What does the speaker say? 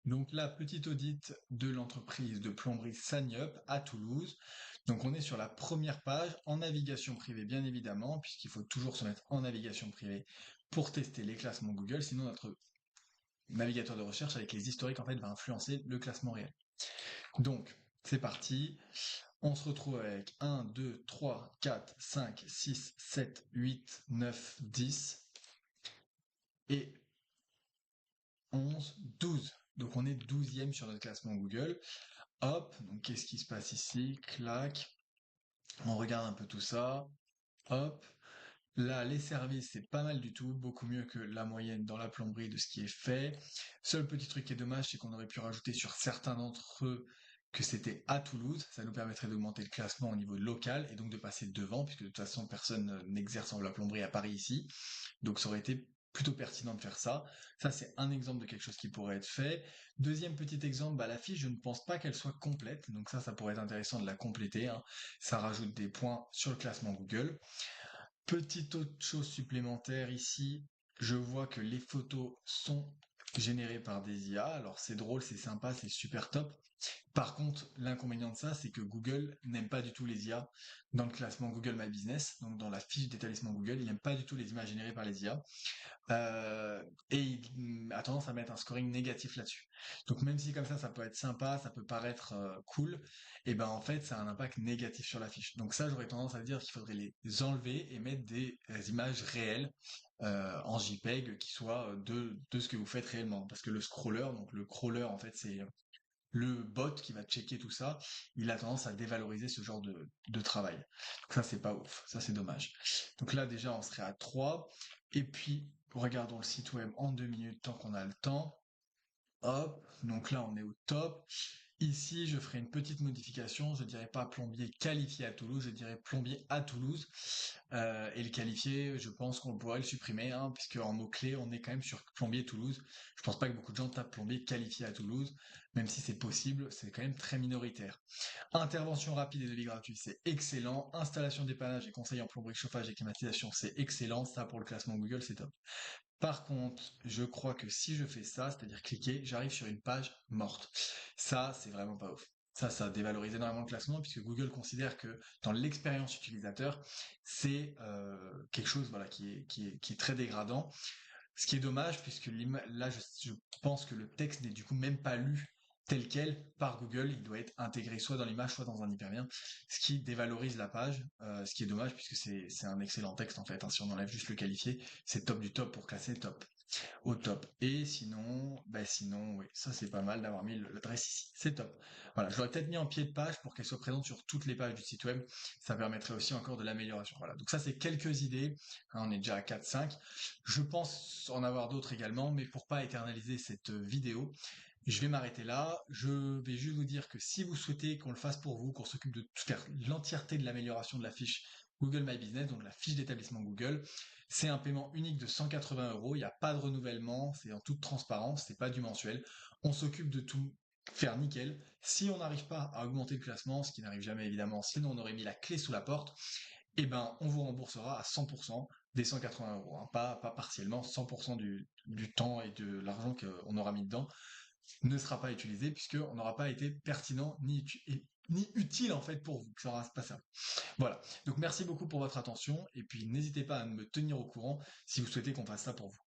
Donc là, petit audit de l'entreprise de plomberie Sanyup à Toulouse. Donc on est sur la première page en navigation privée, bien évidemment, puisqu'il faut toujours se mettre en navigation privée pour tester les classements Google, sinon notre navigateur de recherche avec les historiques en fait va influencer le classement réel. Donc c'est parti. On se retrouve avec 1, 2, 3, 4, 5, 6, 7, 8, 9, 10 et 11, 12. Donc on est 12e sur notre classement Google. Hop, donc qu'est-ce qui se passe ici? Clac. On regarde un peu tout ça. Hop. Là, les services, c'est pas mal du tout, beaucoup mieux que la moyenne dans la plomberie de ce qui est fait. Seul petit truc qui est dommage, c'est qu'on aurait pu rajouter sur certains d'entre eux que c'était à Toulouse. Ça nous permettrait d'augmenter le classement au niveau local et donc de passer devant, puisque de toute façon, personne n'exerce en la plomberie à Paris ici. Donc ça aurait été plutôt pertinent de faire ça. Ça, c'est un exemple de quelque chose qui pourrait être fait. Deuxième petit exemple, bah, la fiche, je ne pense pas qu'elle soit complète. Donc ça pourrait être intéressant de la compléter, hein. Ça rajoute des points sur le classement Google. Petite autre chose supplémentaire ici, je vois que les photos sont générées par des IA. Alors c'est drôle, c'est sympa, c'est super top. Par contre, l'inconvénient de ça, c'est que Google n'aime pas du tout les IA dans le classement Google My Business, donc dans la fiche d'établissement Google, il n'aime pas du tout les images générées par les IA. Et il a tendance à mettre un scoring négatif là-dessus. Donc même si comme ça peut être sympa, ça peut paraître cool, et ben en fait ça a un impact négatif sur la fiche. Donc ça j'aurais tendance à dire qu'il faudrait les enlever et mettre des images réelles en JPEG qui soient de ce que vous faites réellement. Parce que le scroller, donc le crawler en fait c'est le bot qui va checker tout ça, il a tendance à dévaloriser ce genre de travail. Donc ça, c'est pas ouf. Ça, c'est dommage. Donc là, déjà, on serait à 3. Et puis, regardons le site web en 2 minutes, tant qu'on a le temps. Hop, donc là, on est au top. Ici, je ferai une petite modification. Je dirais pas plombier qualifié à Toulouse, je dirais plombier à Toulouse. Et le qualifié, je pense qu'on pourrait le supprimer, hein, puisque en mots-clés, on est quand même sur plombier Toulouse. Je pense pas que beaucoup de gens tapent plombier qualifié à Toulouse, même si c'est possible, c'est quand même très minoritaire. Intervention rapide et devis gratuit, c'est excellent. Installation, dépannage et conseils en plomberie, chauffage et climatisation, c'est excellent. Ça, pour le classement Google, c'est top. Par contre, je crois que si je fais ça, c'est-à-dire cliquer, j'arrive sur une page morte. Ça, c'est vraiment pas ouf. Ça dévalorise énormément le classement puisque Google considère que dans l'expérience utilisateur, c'est quelque chose voilà, qui est très dégradant. Ce qui est dommage puisque là, je pense que le texte n'est du coup même pas lu tel quel par Google. Il doit être intégré soit dans l'image, soit dans un hyperlien, ce qui dévalorise la page, ce qui est dommage puisque c'est un excellent texte en fait, hein. Si on enlève juste le qualifié, c'est top du top pour classer top au top. Et sinon, oui, ça c'est pas mal d'avoir mis l'adresse ici. C'est top. Voilà, je l'aurais peut-être mis en pied de page pour qu'elle soit présente sur toutes les pages du site web. Ça permettrait aussi encore de l'amélioration. Voilà, donc ça c'est quelques idées. Hein, on est déjà à 4-5. Je pense en avoir d'autres également, mais pour pas éternaliser cette vidéo, je vais m'arrêter là. Je vais juste vous dire que si vous souhaitez qu'on le fasse pour vous, qu'on s'occupe de tout faire l'entièreté de l'amélioration de la fiche Google My Business, donc la fiche d'établissement Google, c'est un paiement unique de 180 euros. Il n'y a pas de renouvellement, c'est en toute transparence, c'est pas du mensuel. On s'occupe de tout faire nickel. Si on n'arrive pas à augmenter le classement, ce qui n'arrive jamais évidemment, sinon on aurait mis la clé sous la porte, eh ben on vous remboursera à 100% des 180 euros, hein, pas partiellement, 100% du temps et de l'argent qu'on aura mis dedans ne sera pas utilisé puisqu'on n'aura pas été pertinent ni utile en fait pour vous. Ça aura pas ça. Voilà. Donc merci beaucoup pour votre attention et puis n'hésitez pas à me tenir au courant si vous souhaitez qu'on fasse ça pour vous.